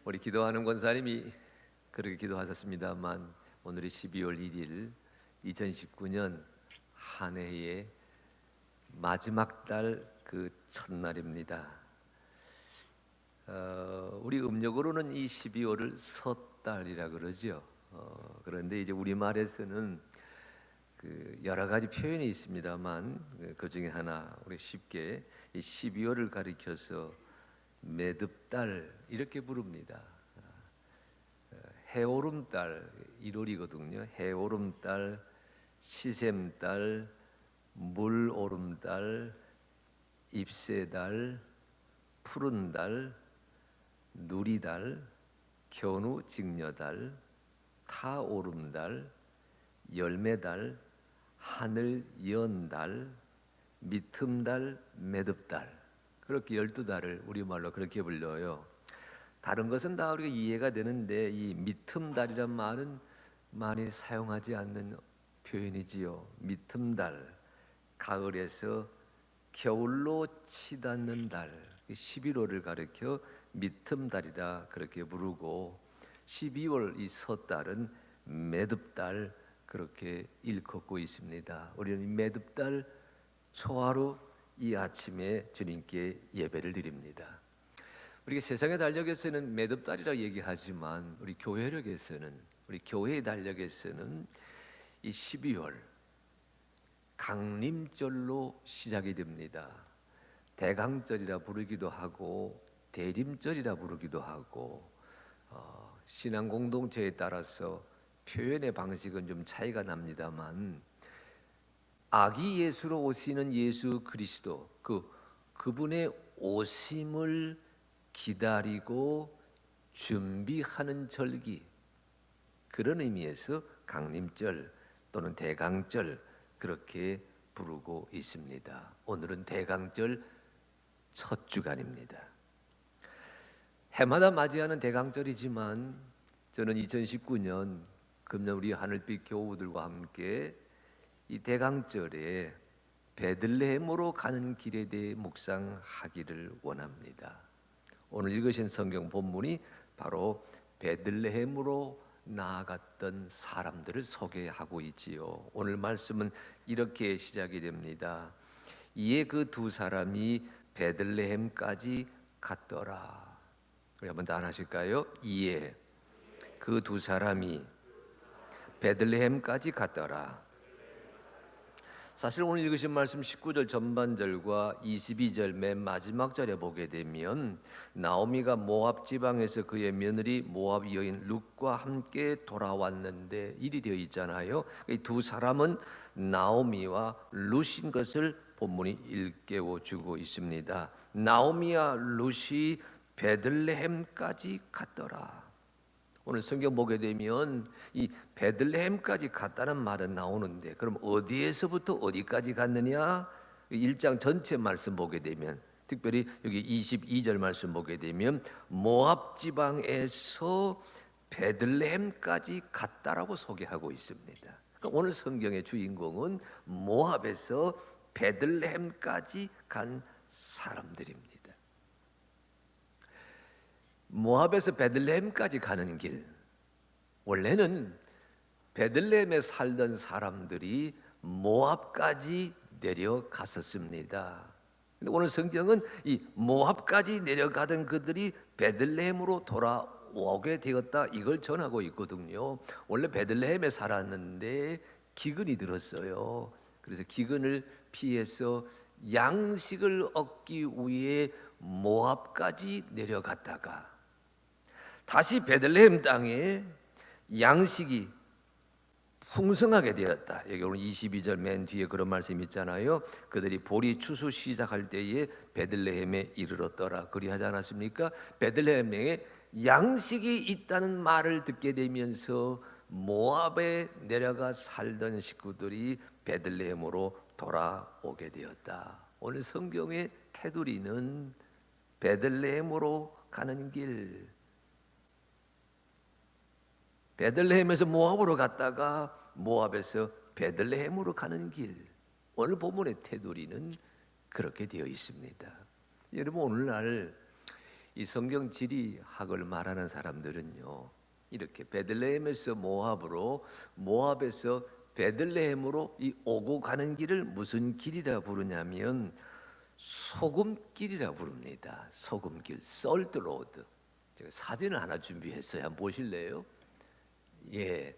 우리 기도하는 권사님이 그렇게 기도하셨습니다만 오늘이 12월 1일 2019년 한 해의 마지막 달 그 첫날입니다. 우리 음력으로는 이 12월을 섣달이라 그러죠. 그런데 이제 우리말에서는 그 여러 가지 표현이 있습니다만 그 중에 하나 우리 쉽게 이 12월을 가리켜서 매듭달 이렇게 부릅니다. 해오름달 1월이거든요. 해오름달, 시샘달, 물오름달, 잎새달, 푸른달, 누리달, 견우직녀달, 타오름달, 열매달, 하늘연달, 미틈달, 매듭달, 그렇게 12달을 우리말로 그렇게 불려요. 다른 것은 다 우리가 이해가 되는데 이 미틈달이란 말은 많이 사용하지 않는 표현이지요. 미틈달, 가을에서 겨울로 치닫는 달, 11월을 가리켜 미틈달이라 그렇게 부르고 12월 이 섣달은 매듭달 그렇게 일컫고 있습니다. 우리는 이 매듭달 초하루 이 아침에 주님께 예배를 드립니다. 우리가 세상의 달력에서는 매듭달이라 얘기하지만 우리 교회력에서는 우리 교회의 달력에서는 이 12월 강림절로 시작이 됩니다. 대강절이라 부르기도 하고 대림절이라 부르기도 하고 신앙 공동체에 따라서 표현의 방식은 좀 차이가 납니다만 아기 예수로 오시는 예수 그리스도 그분의 오심을 기다리고 준비하는 절기, 그런 의미에서 강림절 또는 대강절 그렇게 부르고 있습니다. 오늘은 대강절 첫 주간입니다. 해마다 맞이하는 대강절이지만 저는 2019년 금년 우리 하늘빛 교우들과 함께 이 대강절에 베들레헴으로 가는 길에 대해 묵상하기를 원합니다. 오늘 읽으신 성경 본문이 바로 베들레헴으로 나아갔던 사람들을 소개하고 있지요. 오늘 말씀은 이렇게 시작이 됩니다. 이에 그 두 사람이 베들레헴까지 갔더라. 우리 한번 다 하실까요? 이에 그 두 사람이 베들레헴까지 갔더라. 사실 오늘 읽으신 말씀 19절 전반절과 22절 맨 마지막 절에 보게 되면 나오미가 모압 지방에서 그의 며느리 모압 여인 룻과 함께 돌아왔는데 일이 되어 있잖아요. 이 두 사람은 나오미와 룻인 것을 본문이 일깨워 주고 있습니다. 나오미와 룻이 베들레헴까지 갔더라. 오늘 성경 보게 되면 이 베들레헴까지 갔다는 말은 나오는데 그럼 어디에서부터 어디까지 갔느냐? 1장 전체 말씀 보게 되면 특별히 여기 22절 말씀 보게 되면 모압 지방에서 베들레헴까지 갔다라고 소개하고 있습니다. 그러니까 오늘 성경의 주인공은 모압에서 베들레헴까지 간 사람들입니다. 모압에서 베들레헴까지 가는 길, 원래는 베들레헴에 살던 사람들이 모압까지 내려갔었습니다. 근데 오늘 성경은 이 모압까지 내려가던 그들이 베들레헴으로 돌아오게 되었다, 이걸 전하고 있거든요. 원래 베들레헴에 살았는데 기근이 들었어요. 그래서 기근을 피해서 양식을 얻기 위해 모압까지 내려갔다가 다시 베들레헴 땅에 양식이 풍성하게 되었다. 여기 오늘 22절 맨 뒤에 그런 말씀 있잖아요. 그들이 보리 추수 시작할 때에 베들레헴에 이르렀더라. 그리하지 않았습니까? 베들레헴에 양식이 있다는 말을 듣게 되면서 모압에 내려가 살던 식구들이 베들레헴으로 돌아오게 되었다. 오늘 성경의 테두리는 베들레헴으로 가는 길, 베들레헴에서 모압으로 갔다가 모압에서 베들레헴으로 가는 길, 오늘 본문의 테두리는 그렇게 되어 있습니다. 여러분, 오늘날 이 성경 지리학을 말하는 사람들은요, 이렇게 베들레헴에서 모압으로, 모압에서 베들레헴으로 이 오고 가는 길을 무슨 길이라 부르냐면 소금길이라 부릅니다. 소금길, 솔트 로드. 제가 사진을 하나 준비했어요. 한번 보실래요? 예,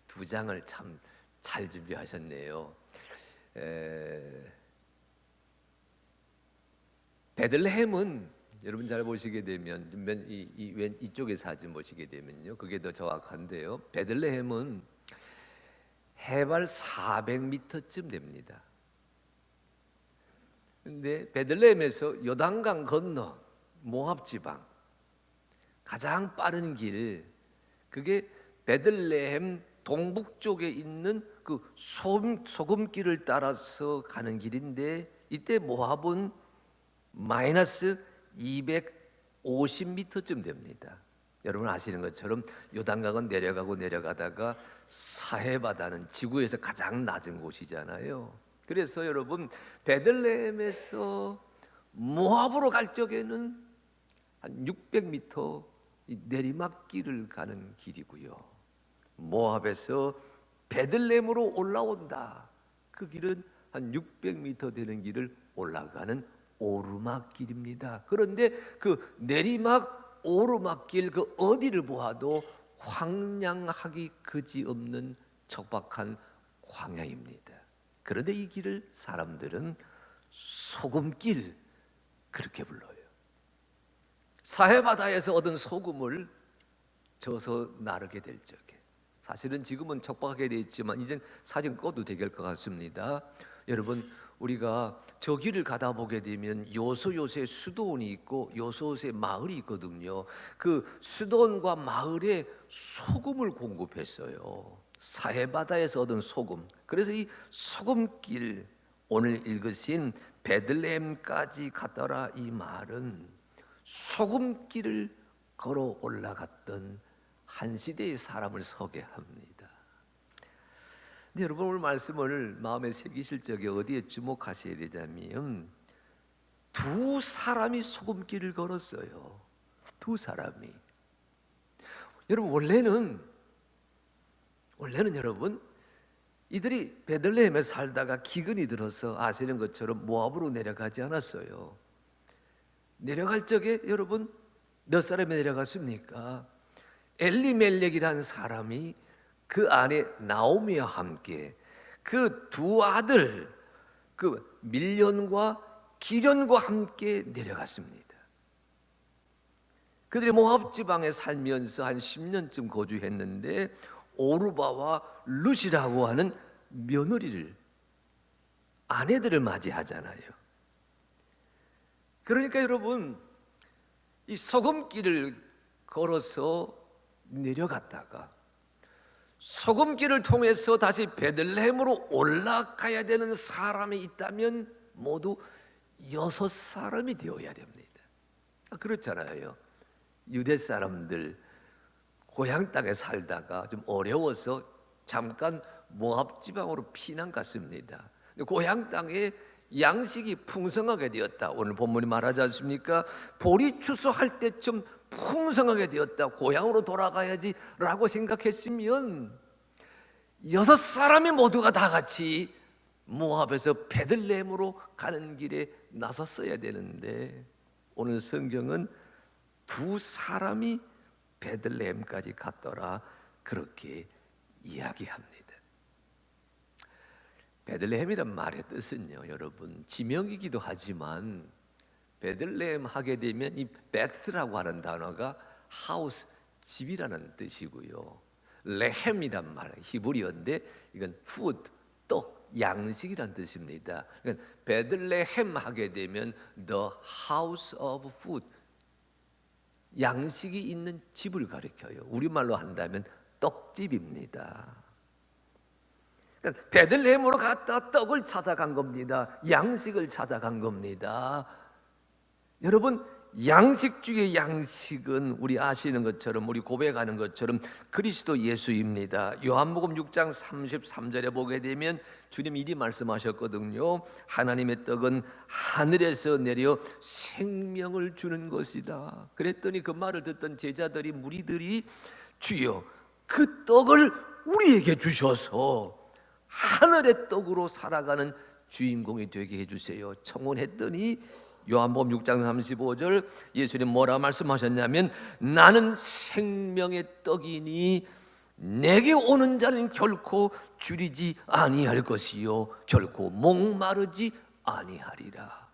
두 장을 참 잘 준비하셨네요. 베들레헴은 여러분 잘 보시게 되면 이쪽에 사진 보시게 되면요, 그게 더 정확한데요. 베들레헴은 해발 400m쯤 됩니다. 근데 베들레헴에서 요단강 건너 모압 지방 가장 빠른 길, 그게 베들레헴 동북쪽에 있는 그 소금길을 따라서 가는 길인데, 이때 모압은 마이너스 250m쯤 됩니다. 여러분 아시는 것처럼 요단강은 내려가고 내려가다가 사해바다는 지구에서 가장 낮은 곳이잖아요. 그래서 여러분 베들레헴에서 모압으로 갈 적에는 한 600m 내리막길을 가는 길이고요. 모압에서 베들레헴으로 올라온다. 그 길은 한 600m 되는 길을 올라가는 오르막길입니다. 그런데 그 내리막 오르막길 그 어디를 보아도 황량하기 그지없는 척박한 광야입니다. 그런데 이 길을 사람들은 소금길 그렇게 불러요. 사해바다에서 얻은 소금을 져서 나르게 될 적에, 사실은 지금은 척박하게 되어 있지만 이제 사진 꺼도 될 것 같습니다. 여러분 우리가 저 길을 가다 보게 되면 요소요새 수도원이 있고 요소요새 마을이 있거든요. 그 수도원과 마을에 소금을 공급했어요. 사해바다에서 얻은 소금. 그래서 이 소금길, 오늘 읽으신 베들레헴까지 갔더라, 이 말은 소금길을 걸어 올라갔던 한 시대의 사람을 소개합니다. 근데 여러분 오늘 말씀을 마음에 새기실 적에 어디에 주목하셔야 되냐면 두 사람이 소금길을 걸었어요. 두 사람이. 여러분 원래는 여러분 이들이 베들레헴에 살다가 기근이 들어서 아시는 것처럼 모압으로 내려가지 않았어요. 내려갈 적에 여러분 몇 사람이 내려갔습니까? 엘리멜렉이라는 사람이 그 안에 나오미와 함께 그 두 아들 그 밀련과 기련과 함께 내려갔습니다. 그들이 모압 지방에 살면서 한 10년쯤 거주했는데 오르바와 룻이라고 하는 며느리를, 아내들을 맞이하잖아요. 그러니까 여러분 이 소금길을 걸어서 내려갔다가 소금길을 통해서 다시 베들레헴으로 올라가야 되는 사람이 있다면 모두 6사람이 되어야 됩니다. 그렇잖아요. 유대 사람들 고향 땅에 살다가 좀 어려워서 잠깐 모압 지방으로 피난 갔습니다. 고향 땅에 양식이 풍성하게 되었다. 오늘 본문이 말하지 않습니까? 보리 추수할 때쯤 풍성하게 되었다. 고향으로 돌아가야지 라고 생각했으면 6사람이 모두가 다 같이 모압에서 베들레헴으로 가는 길에 나섰어야 되는데 오늘 성경은 두 사람이 베들레헴까지 갔더라 그렇게 이야기합니다. 베들레헴이란 말의 뜻은요, 여러분 지명이기도 하지만 베들레헴 하게 되면 이 베트라고 하는 단어가 하우스, 집이라는 뜻이고요. 레헴이란 말, 히브리어인데 이건 푸드, 떡, 양식이란 뜻입니다. 그러니까 베들레헴 하게 되면 the house of food, 양식이 있는 집을 가리켜요. 우리말로 한다면 떡집입니다. 그러니까 베들레헴으로 갔다 떡을 찾아간 겁니다. 양식을 찾아간 겁니다. 여러분 양식 중의 양식은 우리 아시는 것처럼, 우리 고백하는 것처럼 그리스도 예수입니다. 요한복음 6장 33절에 보게 되면 주님 이리 말씀하셨거든요. 하나님의 떡은 하늘에서 내려 생명을 주는 것이다. 그랬더니 그 말을 듣던 제자들이, 무리들이, 주여 그 떡을 우리에게 주셔서 하늘의 떡으로 살아가는 주인공이 되게 해주세요 청혼했더니 요한복음 6장 35절 예수님 뭐라 말씀하셨냐면, 나는 생명의 떡이니 내게 오는 자는 결코 줄이지 아니할 것이요 결코 목마르지 아니하리라.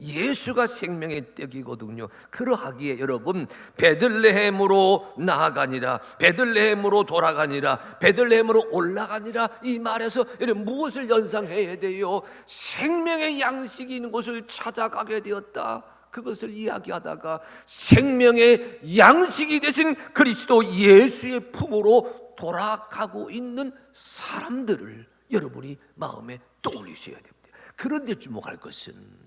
예수가 생명의 떡이거든요. 그러하기에 여러분, 베들레헴으로 나아가니라, 베들레헴으로 돌아가니라, 베들레헴으로 올라가니라, 이 말에서 여러분 무엇을 연상해야 돼요? 생명의 양식이 있는 곳을 찾아가게 되었다. 그것을 이야기하다가 생명의 양식이 되신 그리스도 예수의 품으로 돌아가고 있는 사람들을 여러분이 마음에 떠올리셔야 됩니다. 그런데 주목할 것은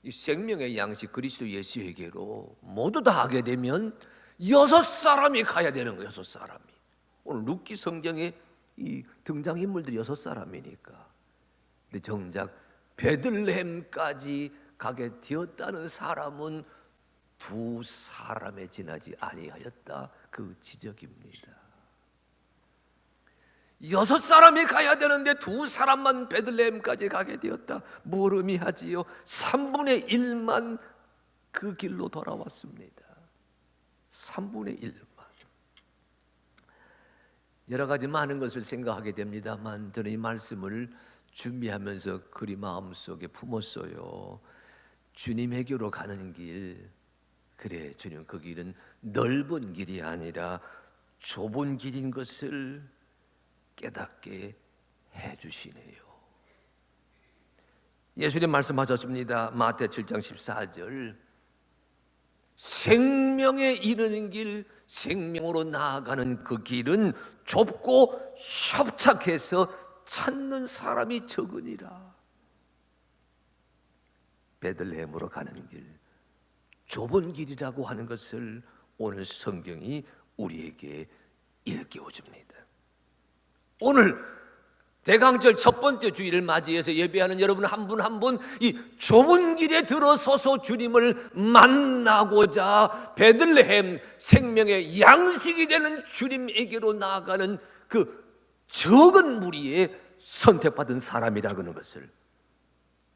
이 생명의 양식 그리스도 예수에게로 모두 다 하게 되면 6사람이 가야 되는 거예요. 6사람이. 오늘 룻기 성경에 이 등장인물들이 6사람이니까. 근데 정작 베들레헴까지 가게 되었다는 사람은 2사람에 지나지 아니하였다. 그 지적입니다. 6사람이 가야 되는데 2사람만 베들레헴까지 가게 되었다. 뭘 의미하지요? 3분의 1만 그 길로 돌아왔습니다. 3분의 1만. 여러 가지 많은 것을 생각하게 됩니다만 저는 이 말씀을 준비하면서 그리 마음속에 품었어요. 주님에게로 가는 길, 그래 주님 그 길은 넓은 길이 아니라 좁은 길인 것을 깨닫게 해주시네요. 예수님 말씀하셨습니다. 마태 7장 14절, 생명에 이르는 길, 생명으로 나아가는 그 길은 좁고 협착해서 찾는 사람이 적으니라. 베들레헴으로 가는 길, 좁은 길이라고 하는 것을 오늘 성경이 우리에게 일깨워줍니다. 오늘 대강절 첫 번째 주일을 맞이해서 예배하는 여러분 한 분 한 분 이 좁은 길에 들어서서 주님을 만나고자 베들레헴 생명의 양식이 되는 주님에게로 나아가는 그 적은 무리에 선택받은 사람이라고 하는 것을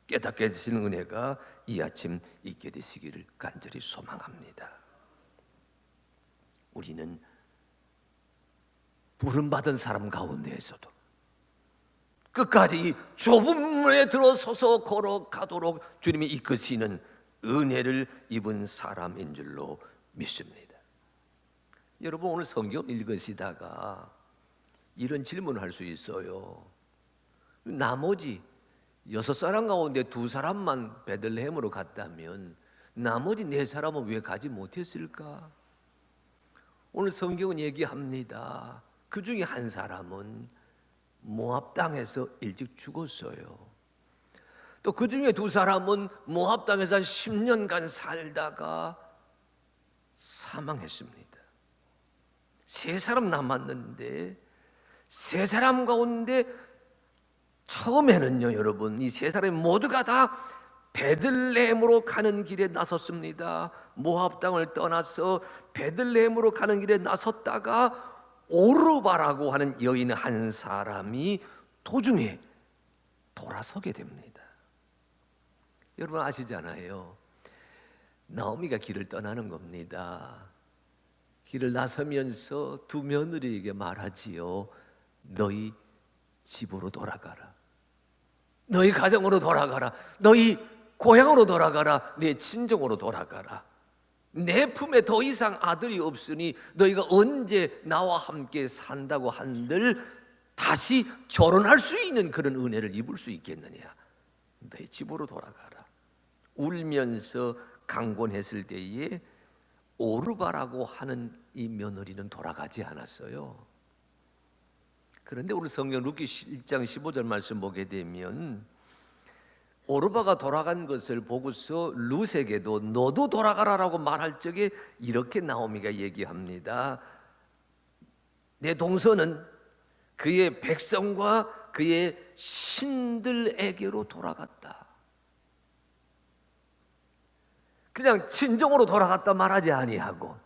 깨닫게 해주시는 은혜가 이 아침 있게 되시기를 간절히 소망합니다. 우리는 부름받은 사람 가운데에서도 끝까지 이 좁은 문에 들어서서 걸어가도록 주님이 이끄시는 은혜를 입은 사람인 줄로 믿습니다. 여러분 오늘 성경 읽으시다가 이런 질문을 할 수 있어요. 나머지 6사람 가운데 2사람만 베들레헴으로 갔다면 나머지 4사람은 왜 가지 못했을까? 오늘 성경은 얘기합니다. 그 중에 한 사람은 모압 땅에서 일찍 죽었어요. 또 그 중에 2사람은 모압 땅에서 한 10년간 살다가 사망했습니다. 3사람 남았는데 3사람 가운데 처음에는요 여러분 이 3사람이 모두가 다 베들레헴으로 가는 길에 나섰습니다. 모압 땅을 떠나서 베들레헴으로 가는 길에 나섰다가 오르바라고 하는 여인 한 사람이 도중에 돌아서게 됩니다. 여러분 아시잖아요. 나오미가 길을 떠나는 겁니다. 길을 나서면서 2 며느리에게 말하지요. 너희 집으로 돌아가라. 너희 가정으로 돌아가라. 너희 고향으로 돌아가라. 내 친정으로 돌아가라. 내 품에 더 이상 아들이 없으니 너희가 언제 나와 함께 산다고 한들 다시 결혼할 수 있는 그런 은혜를 입을 수 있겠느냐. 너희 집으로 돌아가라. 울면서 강권했을 때에 오르바라고 하는 이 며느리는 돌아가지 않았어요. 그런데 우리 성경 룻기 1장 15절 말씀 보게 되면 오르바가 돌아간 것을 보고서 룻에게도 너도 돌아가라라고 말할 적에 이렇게 나오미가 얘기합니다. 내 동서는 그의 백성과 그의 신들에게로 돌아갔다. 그냥 친정으로 돌아갔다 말하지 아니하고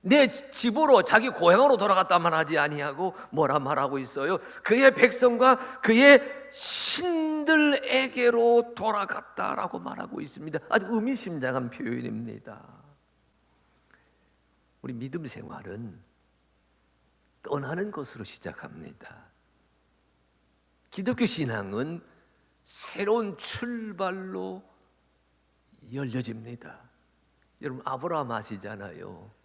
내 집으로 자기 고향으로 돌아갔다 말하지 아니하고 뭐라 말하고 있어요? 그의 백성과 그의 신들에게로 돌아갔다라고 말하고 있습니다. 아주 의미심장한 표현입니다. 우리 믿음 생활은 떠나는 것으로 시작합니다. 기독교 신앙은 새로운 출발로 열려집니다. 여러분 아브라함 아시잖아요.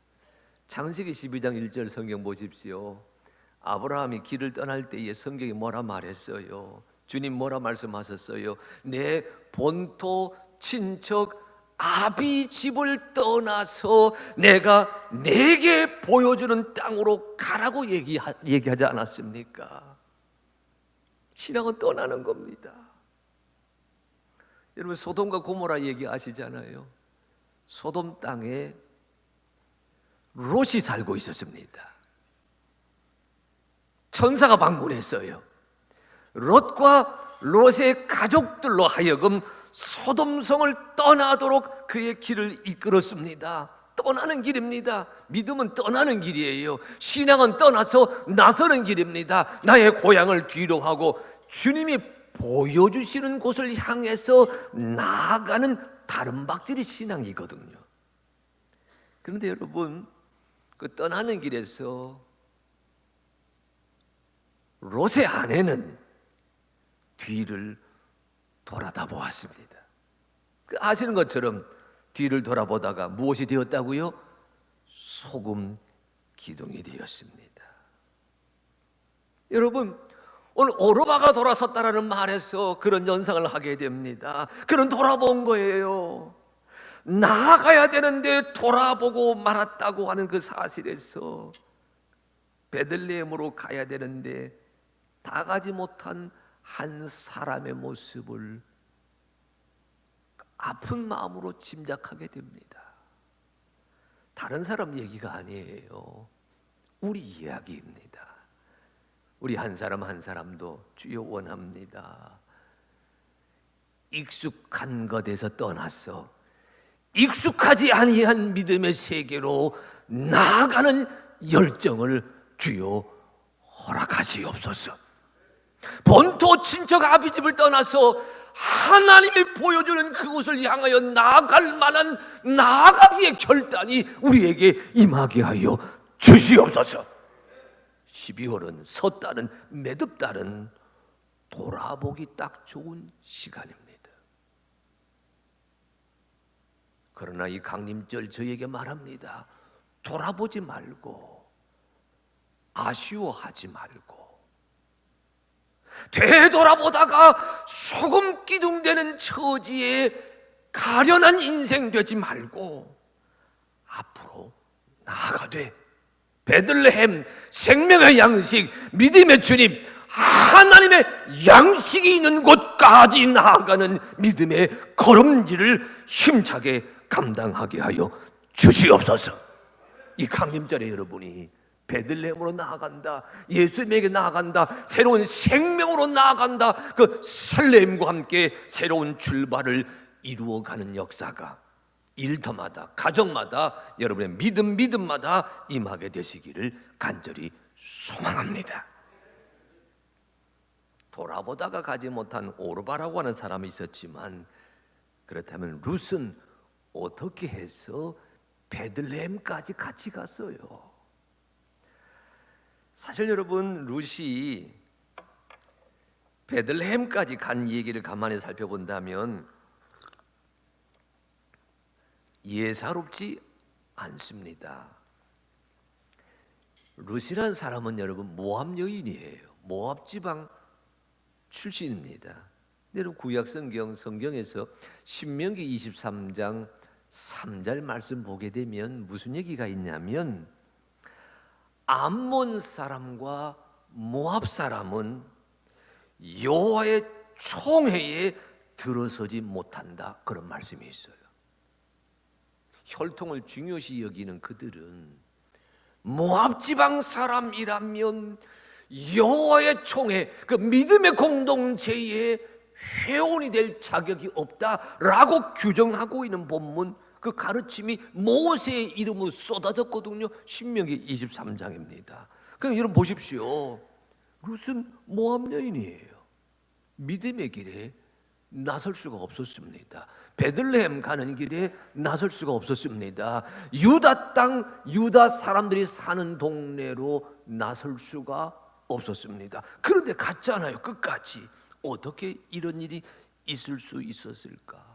창세기 12장 1절 성경 보십시오. 아브라함이 길을 떠날 때에 성경이 뭐라 말했어요? 주님 뭐라 말씀하셨어요? 내 본토 친척 아비 집을 떠나서 내가 내게 보여주는 땅으로 가라고 얘기하지 않았습니까? 신앙은 떠나는 겁니다. 여러분 소돔과 고모라 얘기하시잖아요. 소돔 땅에 롯이 살고 있었습니다. 천사가 방문했어요. 롯과 롯의 가족들로 하여금 소돔성을 떠나도록 그의 길을 이끌었습니다. 떠나는 길입니다. 믿음은 떠나는 길이에요. 신앙은 떠나서 나서는 길입니다. 나의 고향을 뒤로 하고 주님이 보여주시는 곳을 향해서 나아가는 다름박질이 신앙이거든요. 그런데 여러분 그 떠나는 길에서 롯의 아내는 뒤를 돌아다 보았습니다. 아시는 것처럼 뒤를 돌아보다가 무엇이 되었다고요? 소금 기둥이 되었습니다. 여러분 오늘 오르바가 돌아섰다라는 말에서 그런 연상을 하게 됩니다. 그는 돌아본 거예요. 나아가야 되는데 돌아보고 말았다고 하는 그 사실에서 베들레헴으로 가야 되는데 다 가지 못한 한 사람의 모습을 아픈 마음으로 짐작하게 됩니다. 다른 사람 얘기가 아니에요. 우리 이야기입니다. 우리 한 사람 한 사람도 주여 원합니다. 익숙한 것에서 떠나서 익숙하지 아니한 믿음의 세계로 나아가는 열정을 주여 허락하시옵소서. 본토 친척 아비집을 떠나서 하나님이 보여주는 그곳을 향하여 나아갈 만한 나아가기의 결단이 우리에게 임하게 하여 주시옵소서. 12월은 섣달은 매듭달은 돌아보기 딱 좋은 시간입니다. 그러나 이 강림절 저에게 말합니다. 돌아보지 말고 아쉬워하지 말고 되돌아보다가 소금 기둥 되는 처지에 가련한 인생 되지 말고 앞으로 나아가되 베들레헴 생명의 양식 믿음의 주님 하나님의 양식이 있는 곳까지 나아가는 믿음의 걸음질을 힘차게 감당하게 하여 주시옵소서. 이 강림절에 여러분이 베들레헴으로 나아간다, 예수님에게 나아간다, 새로운 생명으로 나아간다, 그 설렘과 함께 새로운 출발을 이루어가는 역사가 일터마다 가정마다 여러분의 믿음마다 임하게 되시기를 간절히 소망합니다. 돌아보다가 가지 못한 오르바라고 하는 사람이 있었지만 그렇다면 룻은 어떻게 해서 베들레헴까지 같이 갔어요? 사실 여러분 룻이 베들레헴까지 간 얘기를 가만히 살펴본다면 예사롭지 않습니다. 룻이라는 사람은 여러분 모압 여인이에요. 모압 지방 출신입니다. 여러분 구약 성경에서 신명기 23장 3절 말씀 보게 되면 무슨 얘기가 있냐면 암몬 사람과 모압 사람은 여호와의 총회에 들어서지 못한다, 그런 말씀이 있어요. 혈통을 중요시 여기는 그들은 모압 지방 사람이라면 여호와의 총회, 그 믿음의 공동체의 회원이 될 자격이 없다라고 규정하고 있는 본문, 그 가르침이 모세의 이름으로 쏟아졌거든요. 신명기 23장입니다. 그럼 여러분 보십시오. 룻은 모압 여인이에요. 믿음의 길에 나설 수가 없었습니다. 베들레헴 가는 길에 나설 수가 없었습니다. 유다 땅, 유다 사람들이 사는 동네로 나설 수가 없었습니다. 그런데 갔잖아요. 끝까지. 어떻게 이런 일이 있을 수 있었을까?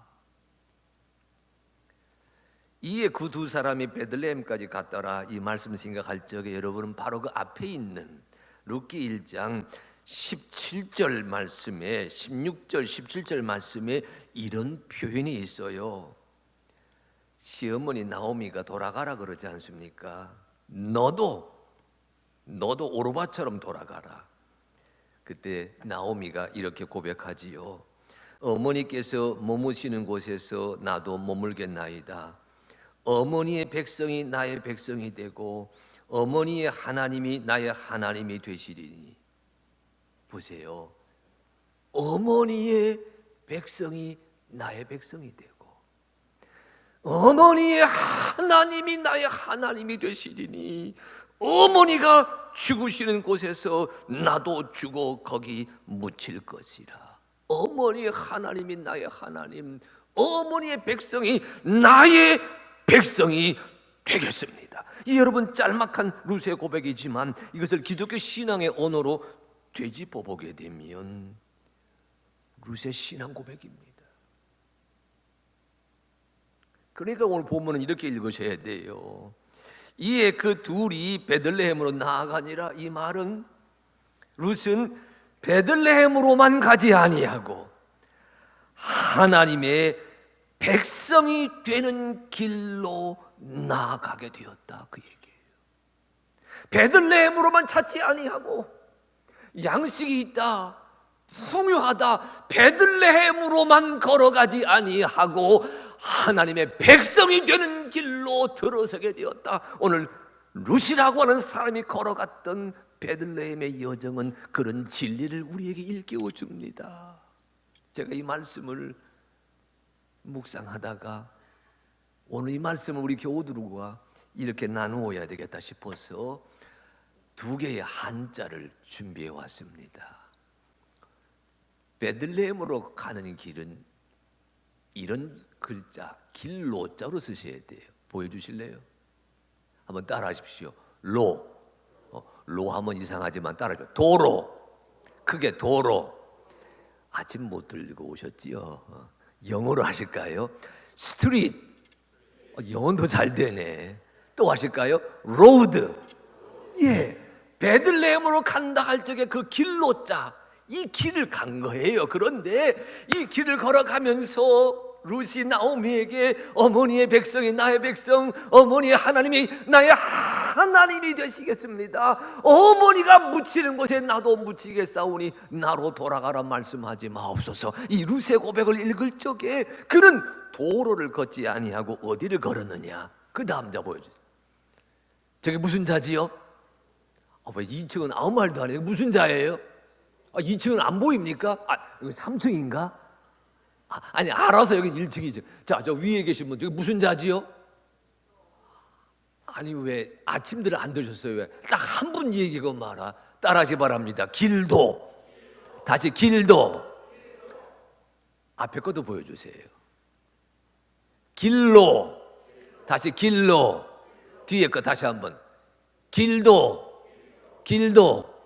이에 그 두 사람이 베들레헴까지 갔더라, 이 말씀 생각할 적에 여러분은 바로 그 앞에 있는 룻기 1장 17절 말씀에, 16절 17절 말씀에 이런 표현이 있어요. 시어머니 나오미가 돌아가라 그러지 않습니까? 너도 오르바처럼 돌아가라. 그때 나오미가 이렇게 고백하지요. 어머니께서 머무시는 곳에서 나도 머물겠나이다. 어머니의 백성이 나의 백성이 되고 어머니의 하나님이 나의 하나님이 되시리니. 보세요. 어머니의 백성이 나의 백성이 되고 어머니의 하나님이 나의 하나님이 되시리니, 어머니가 죽으시는 곳에서 나도 죽어 거기 묻힐 것이라. 어머니의 하나님이 나의 하나님, 어머니의 백성이 나의 백성이 되겠습니다. 이 여러분 짤막한 룻의 고백이지만 이것을 기독교 신앙의 언어로 되짚어 보게 되면 룻의 신앙 고백입니다. 그러니까 오늘 본문은 이렇게 읽으셔야 돼요. 이에 그 둘이 베들레헴으로 나아가니라. 이 말은 룻은 베들레헴으로만 가지 아니하고 하나님의 백성이 되는 길로 나아가게 되었다, 그 얘기예요. 베들레헴으로만 찾지 아니하고 양식이 있다, 풍요하다, 베들레헴으로만 걸어가지 아니하고 하나님의 백성이 되는 길로 들어서게 되었다. 오늘 룻이라고 하는 사람이 걸어갔던 베들레헴의 여정은 그런 진리를 우리에게 일깨워 줍니다. 제가 이 말씀을 묵상하다가 오늘 이 말씀을 우리 교우들과 이렇게 나누어야 되겠다 싶어서 두 개의 한자를 준비해 왔습니다. 베들레헴으로 가는 길은 이런 글자, 길로자로 쓰셔야 돼요. 보여주실래요? 한번 따라하십시오. 로. 로 하면 이상하지만 따라하십시오. 도로. 크게 도로. 아침 못 들고 오셨지요? 영어로 하실까요? 스트릿. 영어도 잘 되네. 또 하실까요? 로드. 예. 베들레헴으로 간다 할 적에 그 길로자, 이 길을 간 거예요. 그런데 이 길을 걸어가면서 룻이 나오미에게 어머니의 백성이 나의 백성, 어머니의 하나님이 나의 하나님이 되시겠습니다. 어머니가 묻히는 곳에 나도 묻히겠사오니 나로 돌아가라 말씀하지 마옵소서. 이 룻의 고백을 읽을 적에 그는 도로를 걷지 아니하고 어디를 걸었느냐? 그 다음 자 보여주세요. 저게 무슨 자지요? 왜 2층은 아무 말도 안 해요? 무슨 자예요? 2층은 안 보입니까? 여기 3층인가? 아니, 알아서 여기 1층이죠. 자, 저 위에 계신 분, 저기 무슨 자지요? 아니, 왜 아침들 안 드셨어요? 왜? 딱 한 분 얘기고 말아. 따라하시 바랍니다. 길도. 다시 길도. 앞에 것도 보여주세요. 길로. 다시 길로. 뒤에 거 다시 한번. 길도. 길도.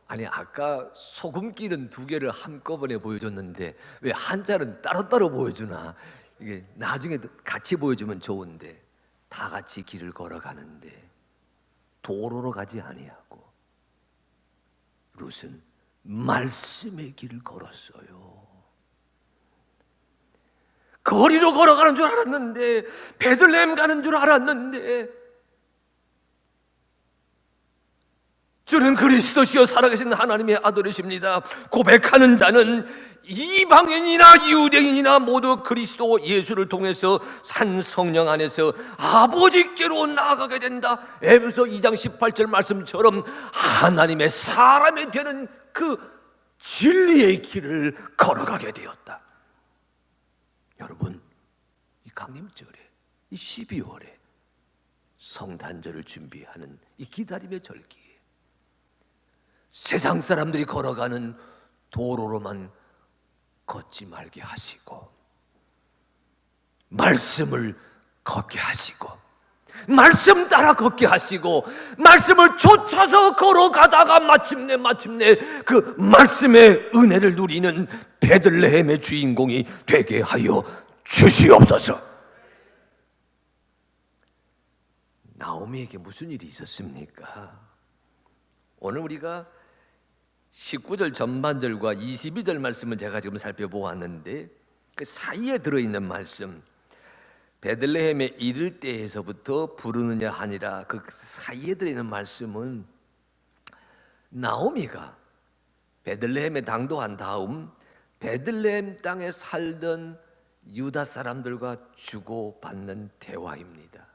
아니, 아까 소금길은 두 개를 한꺼번에 보여줬는데 왜 한자는 따로따로 보여주나? 이게 나중에 같이 보여주면 좋은데 다 같이 길을 걸어가는데 도로로 가지 아니하고 룻은 말씀의 길을 걸었어요. 거리로 걸어가는 줄 알았는데, 베들레헴 가는 줄 알았는데, 주는 그리스도시요 살아계신 하나님의 아들이십니다. 고백하는 자는 이방인이나 유대인이나 모두 그리스도 예수를 통해서 산 성령 안에서 아버지께로 나아가게 된다. 에베소 2장 18절 말씀처럼 하나님의 사람이 되는 그 진리의 길을 걸어가게 되었다. 여러분, 이 강림절에, 이 12월에 성탄절을 준비하는 이 기다림의 절기에 세상 사람들이 걸어가는 도로로만 걷지 말게 하시고, 말씀을 걷게 하시고, 말씀 따라 걷게 하시고, 말씀을 쫓아서 걸어가다가 마침내 그 말씀의 은혜를 누리는 베들레헴의 주인공이 되게 하여 주시옵소서. 나오미에게 무슨 일이 있었습니까? 오늘 우리가 19절 전반절과 22절 말씀을 제가 지금 살펴보았는데, 그 사이에 들어있는 말씀, 베들레헴에 이를 때에서부터 부르느냐 하니라, 그 사이에 들어있는 말씀은 나오미가 베들레헴에 당도한 다음 베들레헴 땅에 살던 유다 사람들과 주고받는 대화입니다.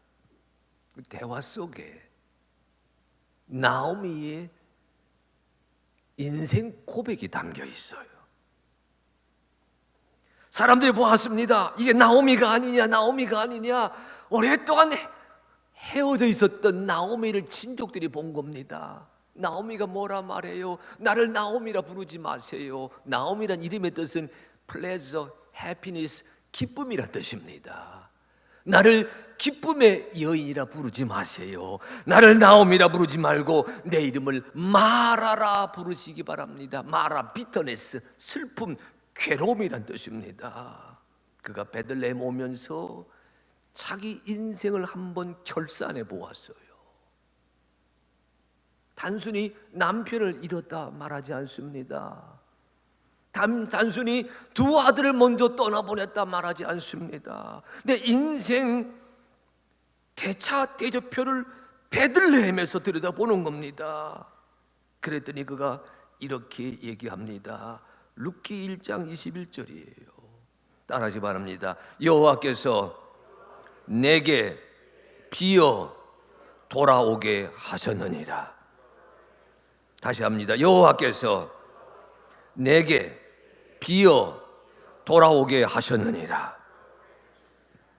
그 대화 속에 나오미의 인생 고백이 담겨 있어요. 사람들이 보았습니다. 이게 나오미가 아니냐. 오랫동안 헤어져 있었던 나오미를 친족들이 본 겁니다. 나오미가 뭐라 말해요? 나를 나오미라 부르지 마세요. 나오미란 이름의 뜻은 pleasure, happiness, 기쁨이란 뜻입니다. 나를 기쁨의 여인이라 부르지 마세요. 나를 나오미라 부르지 말고 내 이름을 마라라 부르시기 바랍니다. 마라, 비터네스, 슬픔, 괴로움이란 뜻입니다. 그가 베들레헴 오면서 자기 인생을 한번 결산해 보았어요. 단순히 남편을 잃었다 말하지 않습니다. 단순히 두 아들을 먼저 떠나보냈다 말하지 않습니다. 내 인생 대차대조표를 베들레헴에서 들여다보는 겁니다. 그랬더니 그가 이렇게 얘기합니다. 룻기 1장 21절이에요. 따라하시 바랍니다. 여호와께서 내게 비어 돌아오게 하셨느니라. 다시 합니다. 여호와께서 내게 비어 돌아오게 하셨느니라.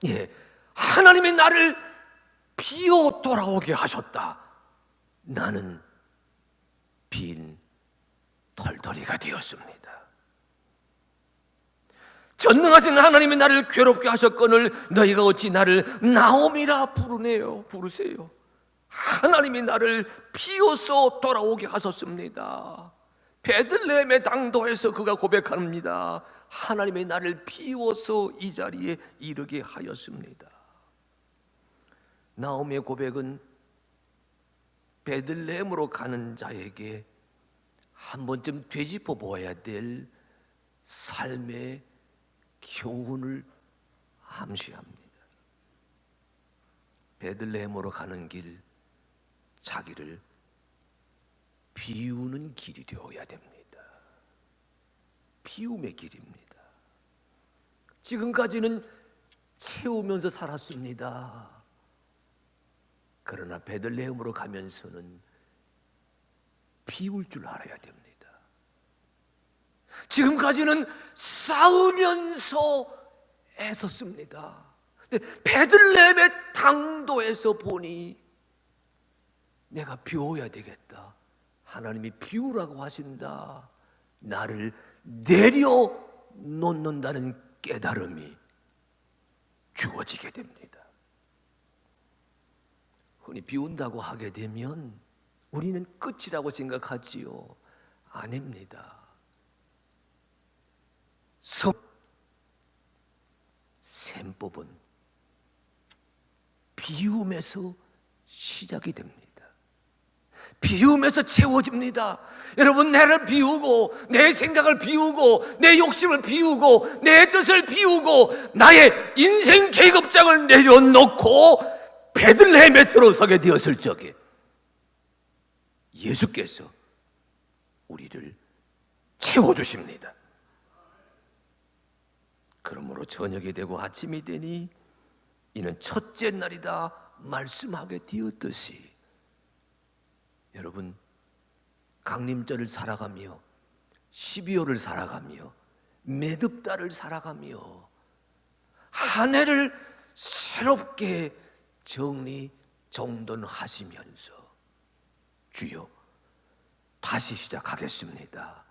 예, 하나님이 나를 비어 돌아오게 하셨다. 나는 빈 털털이가 되었습니다. 전능하신 하나님이 나를 괴롭게 하셨거늘 너희가 어찌 나를 나오미라 부르세요. 하나님이 나를 비어서 돌아오게 하셨습니다. 베들레헴의 당도에서 그가 고백합니다. 하나님이 나를 비워서 이 자리에 이르게 하였습니다. 나오미의 고백은 베들레헴으로 가는 자에게 한 번쯤 되짚어 보아야 될 삶의 교훈을 암시합니다. 베들레헴으로 가는 길, 자기를 비우는 길이 되어야 됩니다. 비움의 길입니다. 지금까지는 채우면서 살았습니다. 그러나 베들레헴으로 가면서는 비울 줄 알아야 됩니다. 지금까지는 싸우면서 애썼습니다. 근데 베들레헴의 당도에서 보니 내가 비워야 되겠다. 하나님이 비우라고 하신다. 나를 내려놓는다는 깨달음이 주어지게 됩니다. 흔히 비운다고 하게 되면 우리는 끝이라고 생각하지요. 아닙니다. 셈법은 비움에서 시작이 됩니다. 비움에서 채워집니다. 여러분, 나를 비우고 내 생각을 비우고 내 욕심을 비우고 내 뜻을 비우고 나의 인생 계급장을 내려놓고 베들레헴에 들어서게 되었을 적에 예수께서 우리를 채워주십니다. 그러므로 저녁이 되고 아침이 되니 이는 첫째 날이다 말씀하게 되었듯이, 여러분, 강림절을 살아가며 12월을 살아가며 매듭달을 살아가며 한 해를 새롭게 정리 정돈하시면서 주여 다시 시작하겠습니다.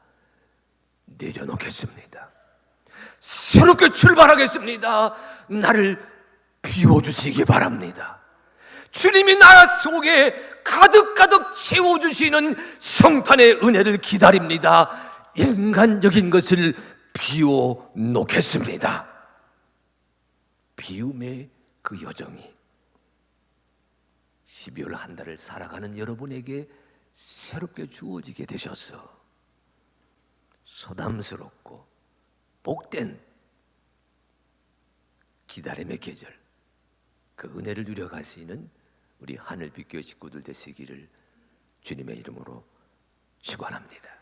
내려놓겠습니다. 새롭게 출발하겠습니다. 나를 비워주시기 바랍니다. 주님이 나 속에 가득가득 채워주시는 성탄의 은혜를 기다립니다. 인간적인 것을 비워놓겠습니다. 비움의 그 여정이 12월 한 달을 살아가는 여러분에게 새롭게 주어지게 되셔서 소담스럽고 복된 기다림의 계절, 그 은혜를 누려가시는 우리 하늘빛교회 식구들 되시기를 주님의 이름으로 축원합니다.